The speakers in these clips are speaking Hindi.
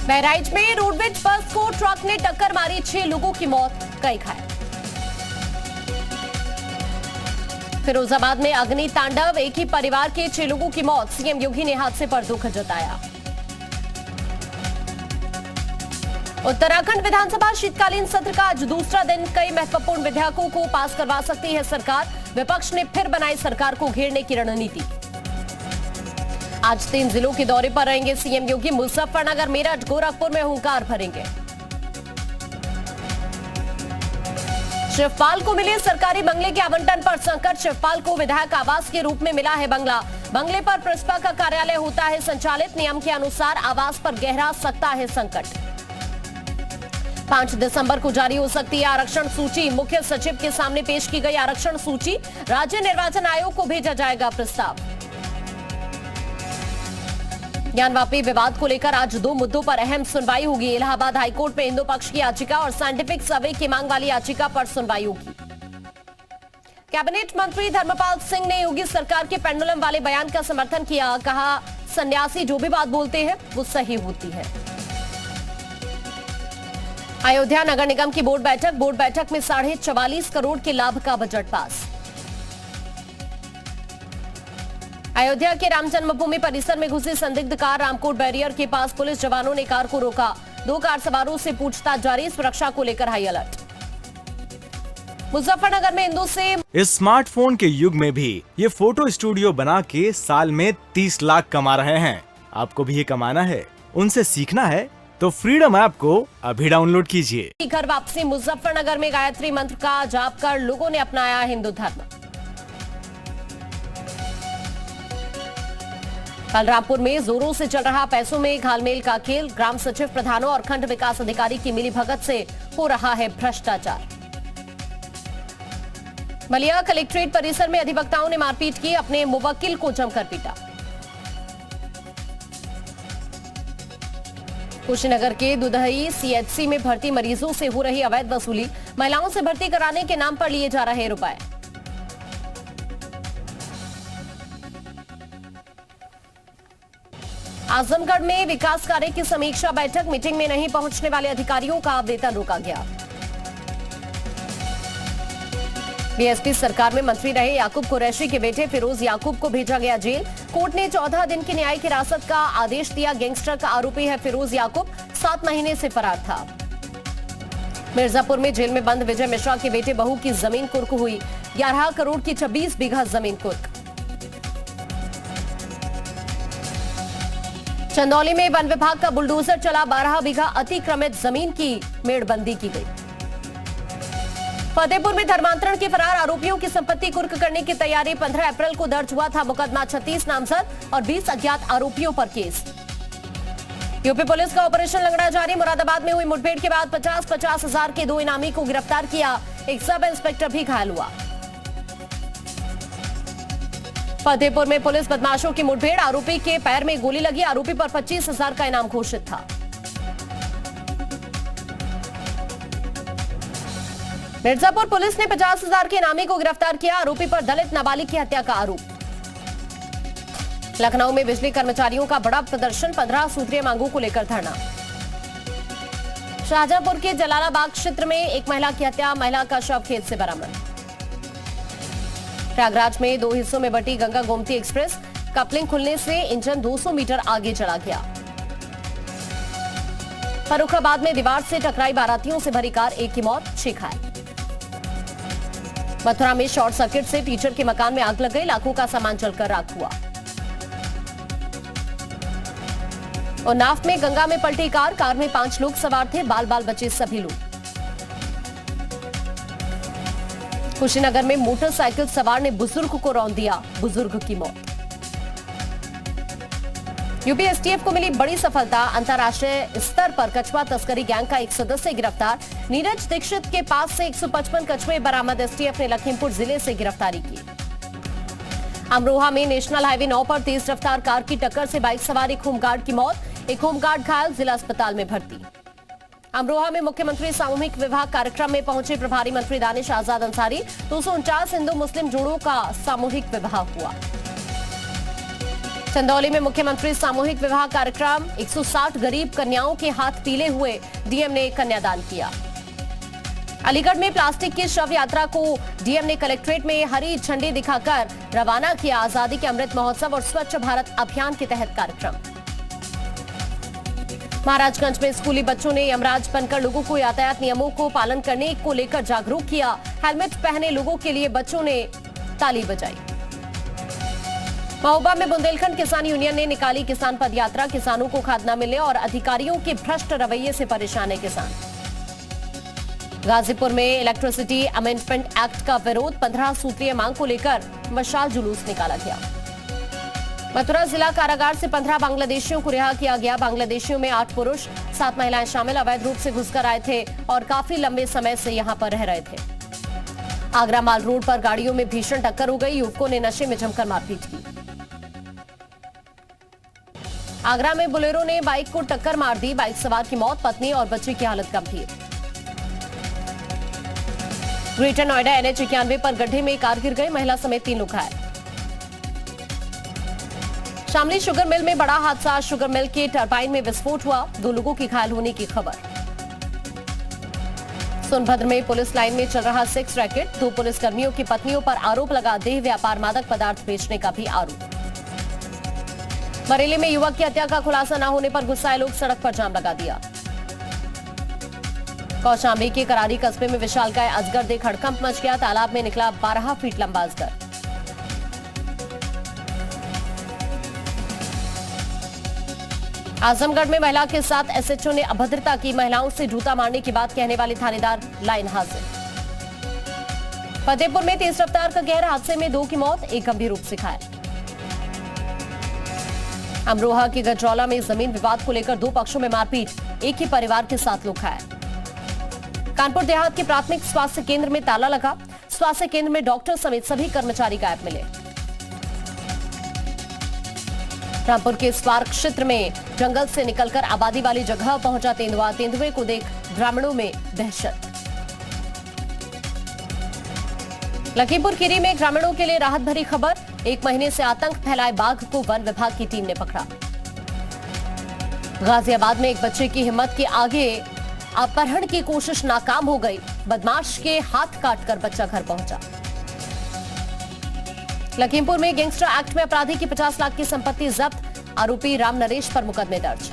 बहराइच में रोडवेज बस को ट्रक ने टक्कर मारी, 6 लोगों की मौत, कई घायल। फिरोजाबाद में अग्नि तांडव, एक ही परिवार के 6 लोगों की मौत, सीएम योगी ने हादसे पर दुख जताया। उत्तराखंड विधानसभा शीतकालीन सत्र का आज दूसरा दिन, कई महत्वपूर्ण विधेयकों को पास करवा सकती है सरकार, विपक्ष ने फिर बनाई सरकार को घेरने की रणनीति। आज 3 जिलों के दौरे पर रहेंगे सीएम योगी, मुजफ्फरनगर, मेरठ, गोरखपुर में हुंकार भरेंगे। शिवपाल को मिले सरकारी बंगले के आवंटन पर संकट, शिवपाल को विधायक आवास के रूप में मिला है बंगला, बंगले पर प्रिंसिपल का कार्यालय होता है संचालित, नियम के अनुसार आवास पर गहरा सकता है संकट। 5 दिसंबर को जारी हो सकती है आरक्षण सूची, मुख्य सचिव के सामने पेश की गई आरक्षण सूची, राज्य निर्वाचन आयोग को भेजा जाएगा प्रस्ताव। ज्ञानवापी विवाद को लेकर आज 2 मुद्दों पर अहम सुनवाई होगी, इलाहाबाद हाईकोर्ट में हिंदू पक्ष की याचिका और साइंटिफिक सर्वे की मांग वाली याचिका पर सुनवाई होगी। कैबिनेट मंत्री धर्मपाल सिंह ने योगी सरकार के पेंडुलम वाले बयान का समर्थन किया, कहा सन्यासी जो भी बात बोलते हैं वो सही होती है। अयोध्या नगर निगम की बोर्ड बैठक में 44.5 करोड़ के लाभ का बजट पास। अयोध्या के राम जन्मभूमि परिसर में घुसी संदिग्ध कार, रामकोट बैरियर के पास पुलिस जवानों ने कार को रोका, 2 कार सवारों से पूछताछ जारी, सुरक्षा को लेकर हाई अलर्ट। मुजफ्फरनगर में हिंदू से इस स्मार्टफोन के युग में भी ये फोटो स्टूडियो बना के साल में 30 लाख कमा रहे हैं। आपको भी ये कमाना है, उनसे सीखना है तो फ्रीडम ऐप को अभी डाउनलोड कीजिए। घर वापसी, मुजफ्फरनगर में गायत्री मंत्र का जाप कर लोगों ने अपनाया हिंदू धर्म। बलरामपुर में जोरों से चल रहा पैसों में घालमेल का खेल, ग्राम सचिव, प्रधानों और खंड विकास अधिकारी की मिलीभगत से हो रहा है भ्रष्टाचार। बलिया कलेक्ट्रेट परिसर में अधिवक्ताओं ने मारपीट की, अपने मुवक्किल को जमकर पीटा। कुशीनगर के दुधही सीएचसी में भर्ती मरीजों से हो रही अवैध वसूली, महिलाओं से भर्ती कराने के नाम पर लिए जा रहे रुपए। आजमगढ़ में विकास कार्य की समीक्षा बैठक, मीटिंग में नहीं पहुंचने वाले अधिकारियों का वेतन रोका गया। बीएसपी सरकार में मंत्री रहे याकूब कुरैशी के बेटे फिरोज याकूब को भेजा गया जेल, कोर्ट ने 14 दिन की न्यायिक हिरासत का आदेश दिया। गैंगस्टर का आरोपी है फिरोज याकूब, 7 महीने से फरार था। मिर्जापुर में जेल में बंद विजय मिश्रा के बेटे बहू की जमीन कुर्क हुई, 11 करोड़ की 26 बीघा जमीन कुर्क। चंदौली में वन विभाग का बुलडोजर चला, 12 बीघा अतिक्रमित जमीन की मेड़बंदी की गई। फतेहपुर में धर्मांतरण के फरार आरोपियों की संपत्ति कुर्क करने की तैयारी, 15 अप्रैल को दर्ज हुआ था मुकदमा, 36 नामजद और 20 अज्ञात आरोपियों पर केस। यूपी पुलिस का ऑपरेशन लंगड़ा जारी, मुरादाबाद में हुई मुठभेड़ के बाद 50-50 हजार के 2 इनामी को गिरफ्तार किया, एक सब इंस्पेक्टर भी घायल हुआ। फतेहपुर में पुलिस बदमाशों की मुठभेड़, आरोपी के पैर में गोली लगी, आरोपी पर 25,000 का इनाम घोषित था। मिर्जापुर पुलिस ने 50,000 के इनामी को गिरफ्तार किया, आरोपी पर दलित नाबालिग की हत्या का आरोप। लखनऊ में बिजली कर्मचारियों का बड़ा प्रदर्शन, 15 सूत्रीय मांगों को लेकर धरना। शाहजहांपुर के जलालाबाग क्षेत्र में एक महिला की हत्या, महिला का शव खेत से बरामद। प्रयागराज में 2 हिस्सों में बटी गंगा गोमती एक्सप्रेस, कपलिंग खुलने से इंजन 200 मीटर आगे चला गया। फर्रुखाबाद में दीवार से टकराई बारातियों से भरी कार, 1 की मौत, 6 घायल। मथुरा में शॉर्ट सर्किट से टीचर के मकान में आग लग गई, लाखों का सामान जलकर राख हुआ। उन्नाव में गंगा में पलटी कार में 5 लोग सवार थे, बाल बाल बचे सभी लोग। कुशीनगर में मोटरसाइकिल सवार ने बुजुर्ग को रौंद दिया, बुजुर्ग की मौत। यूपी एसटीएफ को मिली बड़ी सफलता, अंतर्राष्ट्रीय स्तर पर कछुआ तस्करी गैंग का एक सदस्य गिरफ्तार, नीरज दीक्षित के पास से 155 कछुए बरामद, एसटीएफ ने लखीमपुर जिले से गिरफ्तारी की। अमरोहा में नेशनल हाईवे 9 पर तेज रफ्तार कार की टक्कर से बाइक सवार एक होमगार्ड की मौत, एक होमगार्ड घायल, जिला अस्पताल में भर्ती। अमरोहा में मुख्यमंत्री सामूहिक विवाह कार्यक्रम में पहुंचे प्रभारी मंत्री दानिश आजाद अंसारी, 249 हिंदू मुस्लिम जोड़ों का सामूहिक विवाह हुआ। चंदौली में मुख्यमंत्री सामूहिक विवाह कार्यक्रम, 160 गरीब कन्याओं के हाथ पीले हुए डीएम ने कन्यादान किया। अलीगढ़ में प्लास्टिक की शव यात्रा को डीएम ने कलेक्ट्रेट में हरी झंडी दिखाकर रवाना किया। आजादी के अमृत महोत्सव और स्वच्छ भारत अभियान के तहत कार्यक्रम। महाराजगंज में स्कूली बच्चों ने यमराज बनकर लोगों को यातायात नियमों को पालन करने को लेकर जागरूक किया। हेलमेट पहने लोगों के लिए बच्चों ने ताली बजाई। महोबा में बुंदेलखंड किसान यूनियन ने निकाली किसान पद यात्रा। किसानों को खाद न मिलने और अधिकारियों के भ्रष्ट रवैये से परेशान है किसान। गाजीपुर में इलेक्ट्रिसिटी अमेंडमेंट एक्ट का विरोध, 15 सूत्रीय मांग को लेकर मशाल जुलूस निकाला गया। मथुरा जिला कारागार से 15 बांग्लादेशियों को रिहा किया गया। बांग्लादेशियों में 8 पुरुष 7 महिलाएं शामिल अवैध रूप से घुसकर आए थे और काफी लंबे समय से यहां पर रह रहे थे। आगरा माल रोड पर गाड़ियों में भीषण टक्कर हो गई। युवकों ने नशे में जमकर मारपीट की। आगरा में बोलेरो ने बाइक को टक्कर मार दी। बाइक सवार की मौत, पत्नी और बच्चे की हालत गंभीर। ग्रेटर नोएडा NH 91 पर गड्ढे में कार गिर गई, महिला समेत 3 लोग घायल। शामली शुगर मिल में बड़ा हादसा, शुगर मिल के टरबाइन में विस्फोट हुआ, 2 लोगों की घायल होने की खबर। सोनभद्र में पुलिस लाइन में चल रहा सेक्स रैकेट, 2 पुलिसकर्मियों की पत्नियों पर आरोप लगा। देह व्यापार, मादक पदार्थ बेचने का भी आरोप। बरेली में युवक की हत्या का खुलासा न होने पर गुस्साए लोग सड़क पर जाम लगा दिया। कौशाम्बी के करारी कस्बे में विशालकाय अजगर देख हड़कंप मच गया। तालाब में निकला 12 फीट लंबा अजगर। आजमगढ़ में महिला के साथ SHO ने अभद्रता की। महिलाओं से जूता मारने की बात कहने वाले थानेदार लाइन हाजिर। फतेहपुर में तेज रफ्तार का गहरा हादसे में 2 की मौत, 1 गंभीर रूप से घायल। अमरोहा के गजरौला में जमीन विवाद को लेकर 2 पक्षों में मारपीट, एक ही परिवार के 7 लोग घायल। कानपुर देहात के प्राथमिक स्वास्थ्य केंद्र में ताला लगा। स्वास्थ्य केंद्र में डॉक्टर समेत सभी कर्मचारी गायब मिले। रामपुर के स्वार क्षेत्र में जंगल से निकलकर आबादी वाली जगह पहुंचा तेंदुआ। तेंदुए को देख ग्रामीणों में दहशत। लखीमपुर खीरी में ग्रामीणों के लिए राहत भरी खबर, 1 महीने से आतंक फैलाए बाघ को वन विभाग की टीम ने पकड़ा। गाजियाबाद में एक बच्चे की हिम्मत के आगे अपहरण की कोशिश नाकाम हो गई। बदमाश के हाथ काटकर बच्चा घर पहुंचा। लखीमपुर में गैंगस्टर एक्ट में अपराधी की 50 लाख की संपत्ति जब्त, आरोपी राम नरेश पर मुकदमे दर्ज।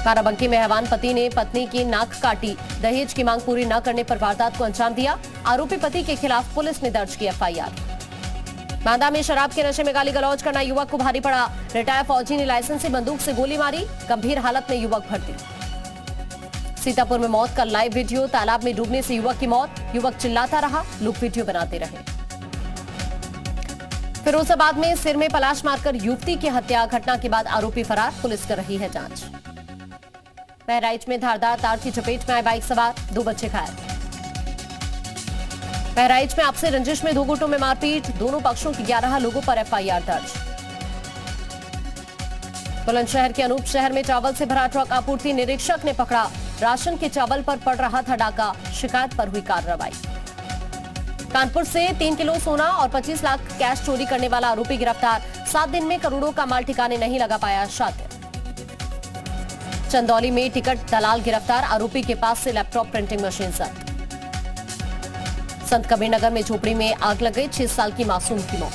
बाराबंकी में हैवान पति ने पत्नी की नाक काटी, दहेज की मांग पूरी न करने पर वारदात को अंजाम दिया। आरोपी पति के खिलाफ पुलिस ने दर्ज की FIR। बांदा में शराब के नशे में गाली गलौज करना युवक को भारी पड़ा। रिटायर्ड फौजी ने लाइसेंसी बंदूक से गोली मारी, गंभीर हालत में युवक भर्ती। सीतापुर में मौत का लाइव वीडियो, तालाब में डूबने से युवक की मौत, युवक चिल्लाता रहा, लोग वीडियो बनाते रहे। फिरोजाबाद में सिर में पलाश मारकर युवती की हत्या, घटना के बाद आरोपी फरार, पुलिस कर रही है जांच। बहराइच में धारदार तार की चपेट में आए बाइक सवार, 2 बच्चे घायल। बहराइच में आपसी रंजिश में 2 गुटों में मारपीट, दोनों पक्षों की 11 लोगों पर FIR दर्ज। बुलंदशहर के अनूप शहर में चावल से भरा ट्रक आपूर्ति निरीक्षक ने पकड़ा। राशन के चावल पर पड़ रहा था डाका, शिकायत पर हुई कार्रवाई। कानपुर से 3 किलो सोना और 25 लाख कैश चोरी करने वाला आरोपी गिरफ्तार। 7 दिन में करोड़ों का माल ठिकाने नहीं लगा पाया शातिर। चंदौली में टिकट दलाल गिरफ्तार, आरोपी के पास से लैपटॉप प्रिंटिंग मशीन जब्त। संत कबीर नगर में झोपड़ी में आग लग गई, 6 साल की मासूम की मौत।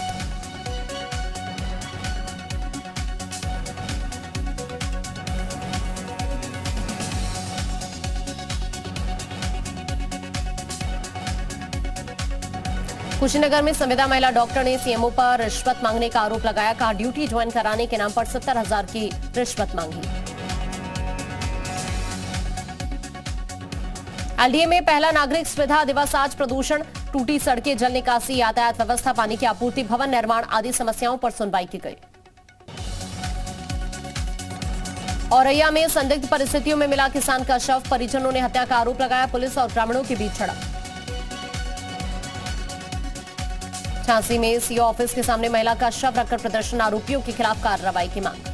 कुशीनगर में संविदा महिला डॉक्टर ने CMO पर रिश्वत मांगने का आरोप लगाया। कहा ड्यूटी ज्वाइन कराने के नाम पर 70,000 की रिश्वत मांगी। LDA में पहला नागरिक सुविधा दिवस आज, प्रदूषण, टूटी सड़कें, जल निकासी, यातायात व्यवस्था, पानी की आपूर्ति, भवन निर्माण आदि समस्याओं पर सुनवाई की गई। औरैया में संदिग्ध परिस्थितियों में मिला किसान का शव, परिजनों ने हत्या का आरोप लगाया। पुलिस और ग्रामीणों के बीच झड़प। झांसी में CO ऑफिस के सामने महिला का शव रखकर प्रदर्शन, आरोपियों के खिलाफ कार्रवाई की मांग।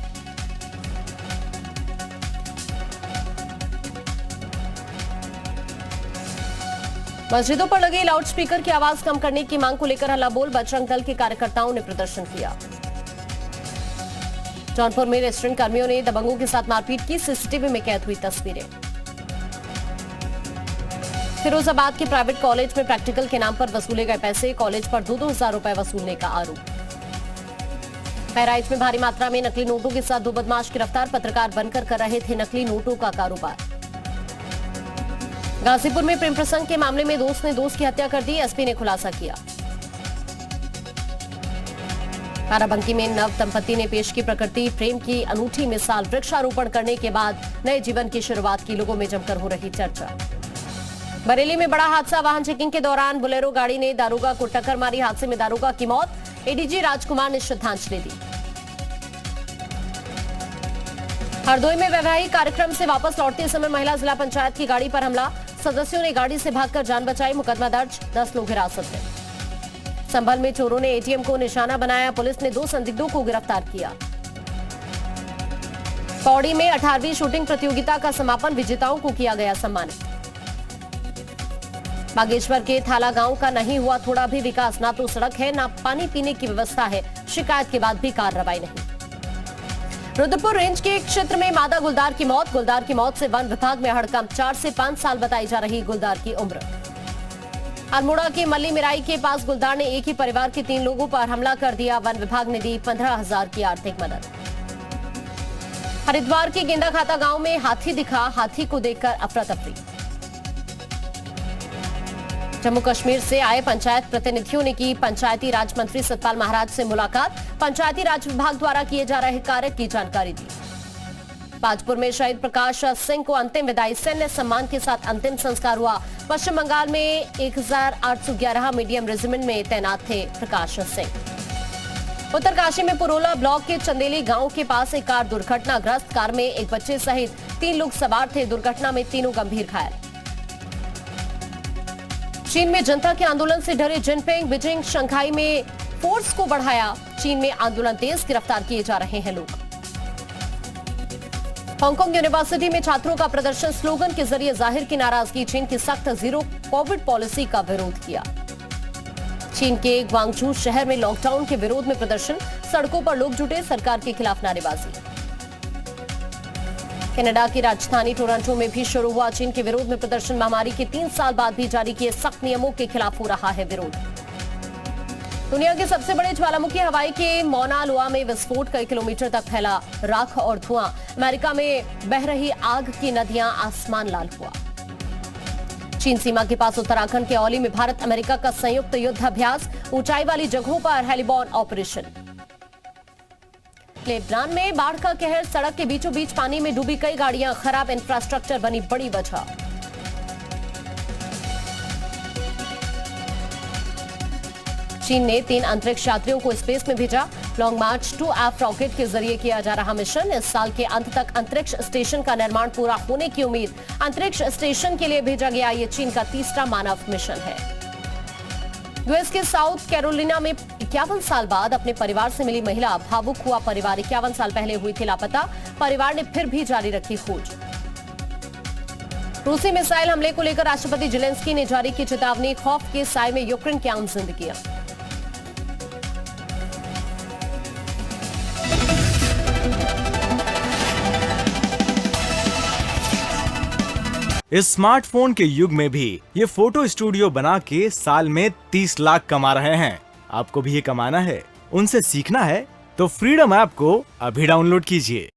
मस्जिदों पर लगे लाउडस्पीकर की आवाज कम करने की मांग को लेकर हल्ला बोल, बजरंग दल के कार्यकर्ताओं ने प्रदर्शन किया। जौनपुर में रेस्टोरेंट कर्मियों ने दबंगों के साथ मारपीट की, सीसीटीवी में कैद हुई तस्वीरें। फिरोजाबाद के प्राइवेट कॉलेज में प्रैक्टिकल के नाम पर वसूले गए पैसे, कॉलेज पर 2-2 हजार रुपए वसूलने का आरोप। बहराइच में भारी मात्रा में नकली नोटों के साथ 2 बदमाश गिरफ्तार, पत्रकार बनकर कर रहे थे नकली नोटों का कारोबार। गाजीपुर में प्रेम प्रसंग के मामले में दोस्त ने दोस्त की हत्या कर दी, एसपी ने खुलासा किया। बाराबंकी में नव दंपति ने पेश की प्रकृति प्रेम की अनूठी मिसाल, वृक्षारोपण करने के बाद नए जीवन की शुरुआत की, लोगों में जमकर हो रही चर्चा। बरेली में बड़ा हादसा, वाहन चेकिंग के दौरान बोलेरो गाड़ी ने दारोगा को टक्कर मारी, हादसे में दारोगा की मौत, एडीजी राजकुमार ने श्रद्धांजलि दी। हरदोई में वैवाहिक कार्यक्रम से वापस लौटते समय महिला जिला पंचायत की गाड़ी पर हमला, सदस्यों ने गाड़ी से भागकर जान बचाई, मुकदमा दर्ज, 10 लोग हिरासत में। संभल में चोरों ने एटीएम को निशाना बनाया, पुलिस ने 2 संदिग्धों को गिरफ्तार किया। पौड़ी में 18वीं शूटिंग प्रतियोगिता का समापन, विजेताओं को किया गया सम्मानित। बागेश्वर के थाला गांव का नहीं हुआ थोड़ा भी विकास, ना तो सड़क है ना पानी पीने की व्यवस्था है, शिकायत के बाद भी कार्रवाई नहीं। रुद्रपुर रेंज के एक क्षेत्र में मादा गुलदार की मौत, गुलदार की मौत से वन विभाग में हड़कंप, 4 से 5 साल बताई जा रही गुलदार की उम्र। अल्मोड़ा के मल्ली मिराई के पास गुलदार ने एक ही परिवार के 3 लोगों पर हमला कर दिया, वन विभाग ने दी 15,000 की आर्थिक मदद। हरिद्वार के गेंदा खाता गांव में हाथी दिखा, हाथी को देखकर अफरा तफरी। जम्मू कश्मीर से आए पंचायत प्रतिनिधियों ने की पंचायती राज मंत्री सतपाल महाराज से मुलाकात, पंचायती राज विभाग द्वारा किए जा रहे कार्य की जानकारी दी। बाजपुर में शहीद प्रकाश सिंह को अंतिम विदाई, सैन्य सम्मान के साथ अंतिम संस्कार हुआ। पश्चिम बंगाल में 1811 मीडियम रेजिमेंट में तैनात थे प्रकाश सिंह। उत्तरकाशी में पुरोला ब्लॉक के चंदेली गांव के पास एक कार दुर्घटनाग्रस्त, कार में एक बच्चे सहित 3 लोग सवार थे, दुर्घटना में तीनों गंभीर घायल। चीन में जनता के आंदोलन से डरे जिनपिंग, बीजिंग शंघाई में फोर्स को बढ़ाया, चीन में आंदोलन तेज, गिरफ्तार किए जा रहे हैं लोग। हांगकांग यूनिवर्सिटी में छात्रों का प्रदर्शन, स्लोगन के जरिए जाहिर की नाराजगी, चीन की सख्त जीरो कोविड पॉलिसी का विरोध किया। चीन के ग्वांगझू शहर में लॉकडाउन के विरोध में प्रदर्शन, सड़कों पर लोग जुटे, सरकार के खिलाफ नारेबाजी। कनाडा की राजधानी टोरंटो में भी शुरू हुआ चीन के विरोध में प्रदर्शन, महामारी के 3 साल बाद भी जारी किए सख्त नियमों के खिलाफ हो रहा है विरोध। दुनिया के सबसे बड़े ज्वालामुखी हवाई के मौना लोआ में विस्फोट, कई किलोमीटर तक फैला राख और धुआं, अमेरिका में बह रही आग की नदियां, आसमान लाल हुआ। चीन सीमा के पास उत्तराखंड के औली में भारत अमेरिका का संयुक्त युद्धाभ्यास, ऊंचाई वाली जगहों पर हेलीबॉर्न ऑपरेशन। लेबनान में बाढ़ का कहर, सड़क के बीचों बीच पानी में डूबी कई गाड़ियां, खराब इंफ्रास्ट्रक्चर बनी बड़ी वजह। चीन ने 3 अंतरिक्ष यात्रियों को स्पेस में भेजा, लॉन्ग मार्च 2F रॉकेट के जरिए किया जा रहा मिशन, इस साल के अंत तक अंतरिक्ष स्टेशन का निर्माण पूरा होने की उम्मीद। अंतरिक्ष स्टेशन के लिए भेजा गया ये चीन का 3रा मानव मिशन है। यूएस के साउथ कैरोलिना में 51 साल बाद अपने परिवार से मिली महिला, भावुक हुआ परिवार, 51 साल पहले हुई थी लापता, परिवार ने फिर भी जारी रखी खोज। रूसी मिसाइल हमले को लेकर राष्ट्रपति जेलेंस्की ने जारी की चेतावनी, खौफ के साए में यूक्रेन की आम जिंदगियां। इस स्मार्टफोन के युग में भी ये फोटो स्टूडियो बना के साल में 30 लाख कमा रहे हैं। आपको भी ये कमाना है, उनसे सीखना है तो फ्रीडम ऐप को अभी डाउनलोड कीजिए।